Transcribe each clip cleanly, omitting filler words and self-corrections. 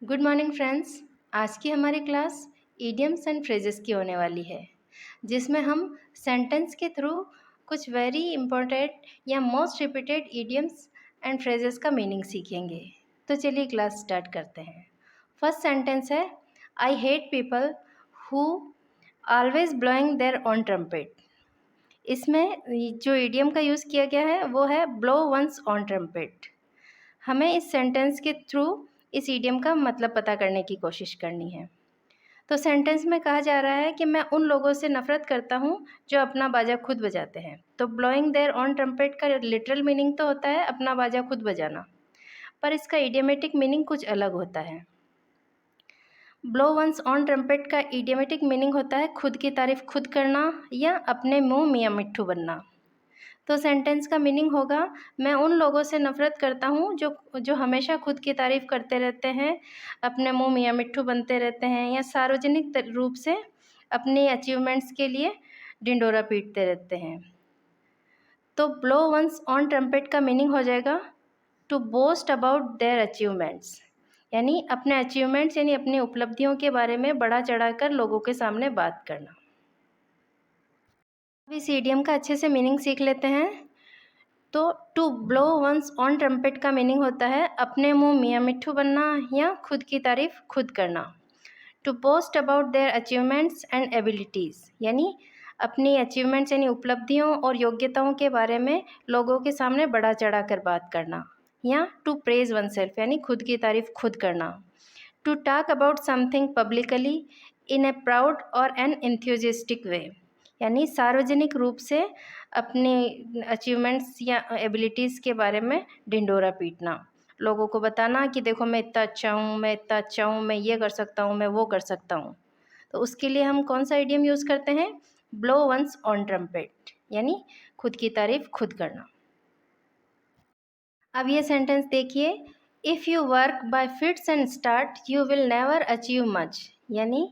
Good morning friends. आज की हमारी क्लास इडियम्स एंड फ्रेजेस की होने वाली है, जिसमें हम सेंटेंस के थ्रू कुछ वेरी इंपॉर्टेंट या most repeated idioms and phrases का मीनिंग सीखेंगे। तो चलिए क्लास स्टार्ट करते हैं। फर्स्ट सेंटेंस है, I hate people who always blowing their own trumpet. इसमें जो इडियम का यूज़ किया गया है वो है ब्लो वंस ऑन ट्रम्पेट। हमें इस सेंटेंस के थ्रू इस इडियम का मतलब पता करने की कोशिश करनी है। तो सेंटेंस में कहा जा रहा है कि मैं उन लोगों से नफ़रत करता हूँ जो अपना बाजा खुद बजाते हैं। तो ब्लोइंग देयर ऑन ट्रम्पेट का लिटरल मीनिंग तो होता है अपना बाजा खुद बजाना, पर इसका इडियमेटिक मीनिंग कुछ अलग होता है। ब्लो वंस ऑन ट्रम्पेट का इडियमेटिक मीनिंग होता है खुद की तारीफ खुद करना या अपने मुंह मियाँ मिट्ठू बनना। तो सेंटेंस का मीनिंग होगा, मैं उन लोगों से नफ़रत करता हूँ जो हमेशा खुद की तारीफ़ करते रहते हैं, अपने मुंह मियाँ मिट्ठू बनते रहते हैं या सार्वजनिक रूप से अपनी अचीवमेंट्स के लिए ढिंढोरा पीटते रहते हैं। तो ब्लो वंस ऑन ट्रम्पेट का मीनिंग हो जाएगा to boast about their achievements, यानी अपने अचीवमेंट्स यानी अपनी उपलब्धियों के बारे में बढ़ा चढ़ाकर लोगों के सामने बात करना। अब इस इडियम का अच्छे से मीनिंग सीख लेते हैं। तो to blow one's on trumpet का मीनिंग होता है अपने मुंह मियाँ मिट्ठू बनना या खुद की तारीफ खुद करना। To boast about their achievements and abilities, यानी अपनी अचीवमेंट्स यानी उपलब्धियों और योग्यताओं के बारे में लोगों के सामने बढ़ा चढ़ा कर बात करना। या टू प्रेज वन सेल्फ, यानी खुद की तारीफ खुद करना। To talk about something publicly in a proud और एन एंथुसियास्टिक वे, यानी सार्वजनिक रूप से अपनी अचीवमेंट्स या एबिलिटीज़ के बारे में ढिंढोरा पीटना, लोगों को बताना कि देखो मैं इतना अच्छा हूँ, मैं इतना अच्छा हूँ, मैं ये कर सकता हूँ, मैं वो कर सकता हूँ। तो उसके लिए हम कौन सा इडियम यूज़ करते हैं? ब्लो वंस ऑन ट्रम्पेट, यानी खुद की तारीफ खुद करना। अब ये सेंटेंस देखिए, if you work by fits and start you will never achieve much, यानी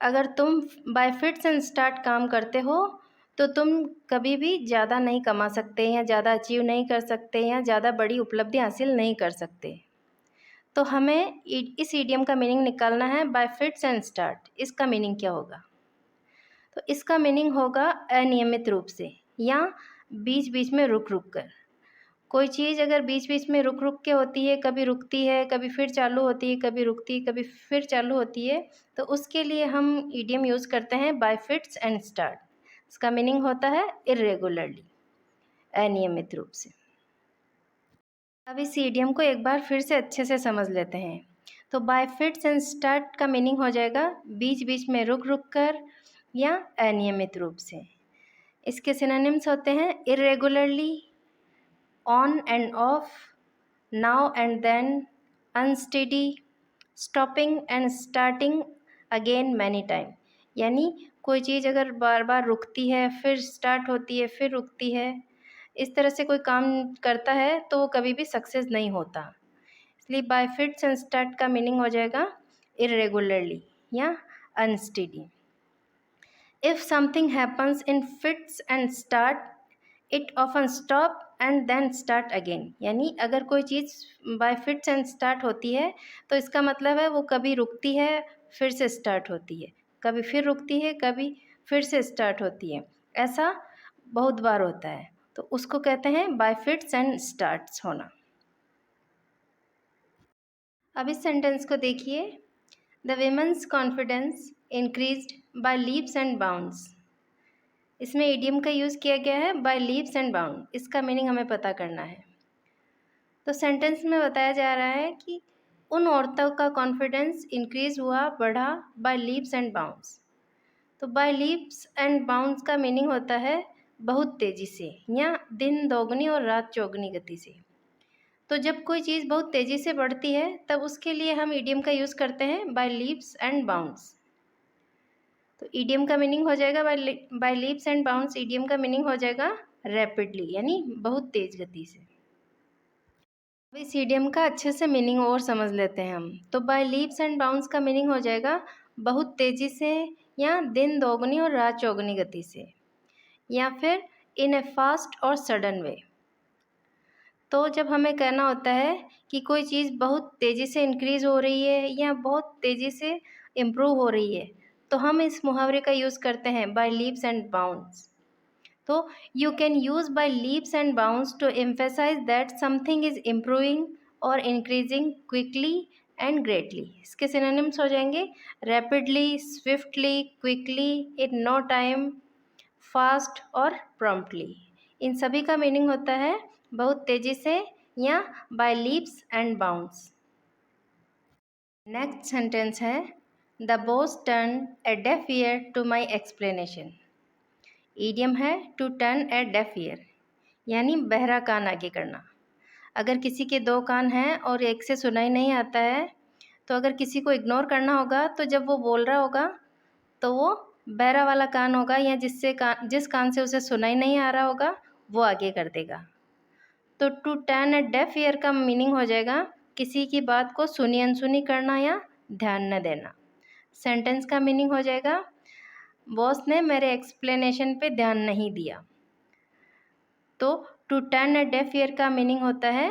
अगर तुम बाय फिट्स एंड स्टार्ट काम करते हो तो तुम कभी भी ज़्यादा नहीं कमा सकते या ज़्यादा अचीव नहीं कर सकते या ज़्यादा बड़ी उपलब्धि हासिल नहीं कर सकते। तो हमें इस इडियम का मीनिंग निकालना है बाय फिट्स एंड स्टार्ट। इसका मीनिंग क्या होगा? तो इसका मीनिंग होगा अनियमित रूप से या बीच बीच में रुक रुक कर। कोई चीज़ अगर बीच बीच में रुक रुक के होती है, कभी रुकती है, कभी फिर चालू होती है, कभी रुकती है, कभी फिर चालू होती है, तो उसके लिए हम इडियम यूज़ करते हैं बाय फिट्स एंड स्टार्ट। इसका मीनिंग होता है इर्रेगुलरली, अनियमित रूप से। अब इस इडियम को एक बार फिर से अच्छे से समझ लेते हैं। तो बाय फिट्स एंड स्टार्ट का मीनिंग हो जाएगा बीच बीच में रुक रुक कर या अनियमित रूप से। इसके सिनोनिम्स होते हैं irregularly, on and off, now and then, unsteady, stopping and starting again many time, यानी कोई चीज़ अगर बार बार रुकती है फिर स्टार्ट होती है फिर रुकती है, इस तरह से कोई काम करता है तो वो कभी भी सक्सेस नहीं होता। इसलिए बाय फिट्स एंड स्टार्ट का मीनिंग हो जाएगा इरेगुलरली या unsteady. If something happens in fits and start it often stop and then start again, यानी अगर कोई चीज़ बाय फिट्स एंड स्टार्ट होती है तो इसका मतलब है वो कभी रुकती है फिर से स्टार्ट होती है, कभी फिर रुकती है, कभी फिर से स्टार्ट होती है। ऐसा बहुत बार होता है, तो उसको कहते हैं बाय फिट्स एंड स्टार्ट्स होना। अब इस सेंटेंस को देखिए, the women's confidence increased by leaps and bounds. इसमें इडियम का यूज़ किया गया है बाय लीप्स एंड बाउंड। इसका मीनिंग हमें पता करना है। तो सेंटेंस में बताया जा रहा है कि उन औरतों का कॉन्फिडेंस इंक्रीज हुआ, बढ़ा बाय लीप्स एंड बाउंड्स। तो बाय लीप्स एंड बाउंड्स का मीनिंग होता है बहुत तेज़ी से या दिन दोगुनी और रात चौगुनी गति से। तो जब कोई चीज़ बहुत तेज़ी से बढ़ती है तब उसके लिए हम इडियम का यूज़ करते हैं बाय लीप्स एंड बाउंड्स। तो इडियम का मीनिंग हो जाएगा by leaps and bounds, idiom का मीनिंग हो जाएगा रैपिडली, यानी बहुत तेज़ गति से। अब इस इडियम का अच्छे से मीनिंग और समझ लेते हैं हम। तो बाय लीप्स एंड बाउंड्स का मीनिंग हो जाएगा बहुत तेज़ी से या दिन दोगुनी और रात चौगुनी गति से, या फिर इन ए फास्ट और सडन वे। तो जब हमें कहना होता है कि कोई चीज़ बहुत तेज़ी से इंक्रीज़ हो रही है या बहुत तेज़ी से इम्प्रूव हो रही है, तो हम इस मुहावरे का यूज़ करते हैं बाय लीप्स एंड बाउंड्स। तो you can use by leaps and bounds to emphasize that something is improving और इंक्रीजिंग क्विकली एंड ग्रेटली। इसके सिनोनिम्स हो जाएंगे rapidly, swiftly, quickly, in no time, fast और प्रॉम्प्टली। इन सभी का मीनिंग होता है बहुत तेज़ी से या by leaps and bounds. Next sentence है the boss turn a deaf ear to my explanation. Idiom है to turn a deaf ear, यानी बहरा कान आगे करना। अगर किसी के दो कान हैं और एक से सुनाई नहीं आता है, तो अगर किसी को इग्नोर करना होगा तो जब वो बोल रहा होगा तो वो बहरा वाला कान होगा या जिस कान से उसे सुनाई नहीं आ रहा होगा वो आगे कर देगा। तो to turn a deaf ear का मीनिंग हो जाएगा किसी की बात को सुनी अनसुनी करना या ध्यान न देना। सेंटेंस का मीनिंग हो जाएगा बॉस ने मेरे एक्सप्लेनेशन पे ध्यान नहीं दिया। तो to turn a deaf ear का मीनिंग होता है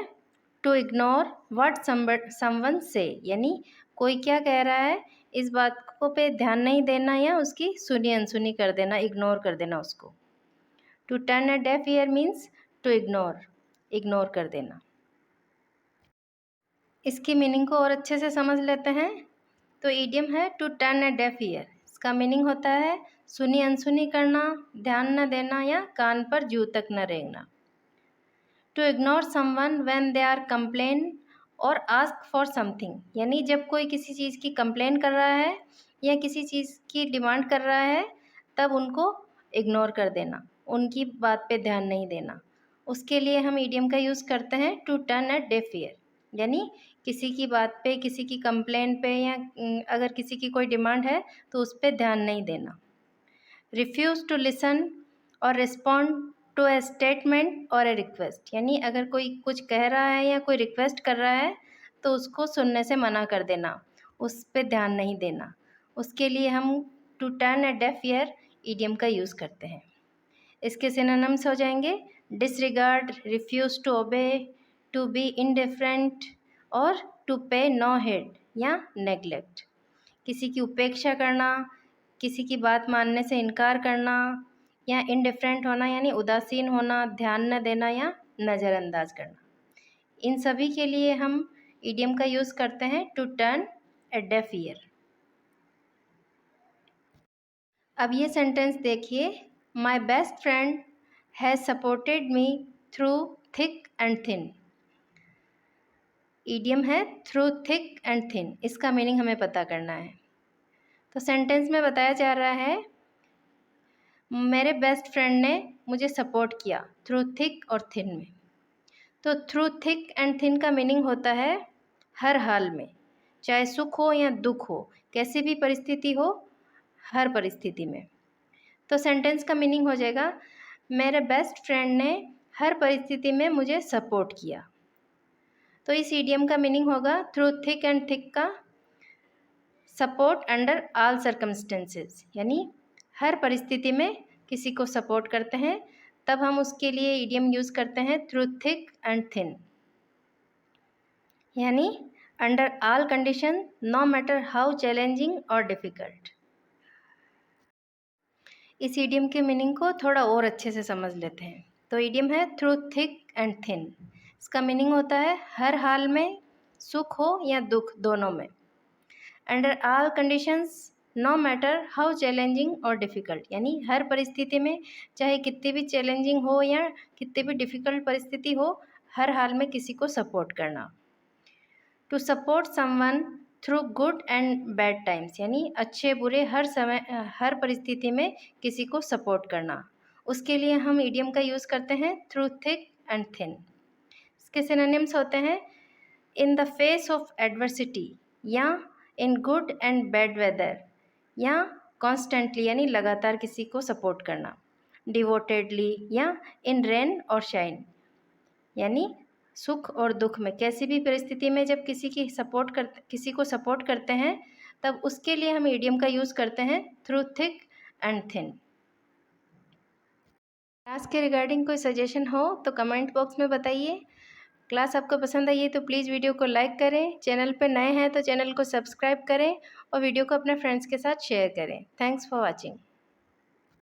टू इग्नोर व्हाट समवन से, यानी कोई क्या कह रहा है इस बात को पे ध्यान नहीं देना या उसकी सुनी अनसुनी कर देना, इग्नोर कर देना उसको। To turn a deaf ear means to ignore कर देना। इसकी मीनिंग को और अच्छे से समझ लेते हैं। तो ईडियम है to turn a deaf ear. इसका मीनिंग होता है सुनी अनसुनी करना, ध्यान न देना या कान पर जू तक न रेंगना। To ignore someone when they are complain और आस्क फॉर समथिंग, यानी जब कोई किसी चीज़ की कंप्लेन कर रहा है या किसी चीज़ की डिमांड कर रहा है तब उनको इग्नोर कर देना, उनकी बात पे ध्यान नहीं देना। उसके लिए हम ईडियम का यूज़ करते हैं to turn a deaf ear, यानी किसी की बात पे, किसी की कंप्लेन पे या अगर किसी की कोई डिमांड है तो उस पर ध्यान नहीं देना। रिफ्यूज़ टू लिसन और रिस्पॉन्ड टू ए स्टेटमेंट और ए रिक्वेस्ट, यानी अगर कोई कुछ कह रहा है या कोई रिक्वेस्ट कर रहा है तो उसको सुनने से मना कर देना, उस पर ध्यान नहीं देना। उसके लिए हम to turn a deaf ear idiom का यूज़ करते हैं। इसके सिनोनिम्स हो जाएंगे disregard, refuse to obey, to be indifferent और टू पे नो हेड या नेग्लेक्ट। किसी की उपेक्षा करना, किसी की बात मानने से इनकार करना या इनडिफरेंट होना यानी उदासीन होना, ध्यान न देना या नज़रअंदाज करना। इन सभी के लिए हम ईडियम का यूज़ करते हैं to turn a deaf ear. अब ये सेंटेंस देखिए, my best friend has supported me through thick and thin. Idiom है थ्रू थिक एंड थिन। इसका मीनिंग हमें पता करना है। तो सेंटेंस में बताया जा रहा है मेरे बेस्ट फ्रेंड ने मुझे सपोर्ट किया थ्रू थिक और थिन में। तो थ्रू थिक एंड थिन का मीनिंग होता है हर हाल में, चाहे सुख हो या दुख हो, कैसी भी परिस्थिति हो, हर परिस्थिति में। तो सेंटेंस का मीनिंग हो जाएगा मेरे बेस्ट फ्रेंड ने हर परिस्थिति में मुझे सपोर्ट किया। तो इस ईडियम का मीनिंग होगा थ्रू थिक एंड थिक का सपोर्ट अंडर ऑल सर्कमस्टेंसेस, यानी हर परिस्थिति में किसी को सपोर्ट करते हैं, तब हम उसके लिए ईडियम यूज़ करते हैं थ्रू थिक एंड थिन, यानी under all condition, no matter how challenging और डिफ़िकल्ट। इस ईडियम के मीनिंग को थोड़ा और अच्छे से समझ लेते हैं। तो ईडियम है थ्रू थिक एंड थिन। इसका मीनिंग होता है हर हाल में, सुख हो या दुख, दोनों में। Under all conditions, no matter how challenging और डिफ़िकल्ट, यानी हर परिस्थिति में, चाहे कितनी भी चैलेंजिंग हो या कितनी भी डिफ़िकल्ट परिस्थिति हो, हर हाल में किसी को सपोर्ट करना। To support someone through good and bad times, यानी अच्छे बुरे हर समय, हर परिस्थिति में किसी को सपोर्ट करना। उसके लिए हम ईडियम का यूज़ करते हैं थ्रू थिक एंड थिन। इसके सिनोनिम्स होते हैं in the face of adversity या in good and bad weather या कॉन्स्टेंटली, यानी लगातार किसी को सपोर्ट करना। डिवोटेडली या इन रेन और शाइन, यानी सुख और दुख में, कैसी भी परिस्थिति में जब किसी को सपोर्ट करते हैं तब उसके लिए हम ईडियम का यूज़ करते हैं through thick and thin. Class के रिगार्डिंग कोई सजेशन हो तो कमेंट बॉक्स में बताइए। क्लास आपको पसंद आई है तो प्लीज़ वीडियो को लाइक करें, चैनल पर नए हैं तो चैनल को सब्सक्राइब करें और वीडियो को अपने फ्रेंड्स के साथ शेयर करें। Thanks for watching.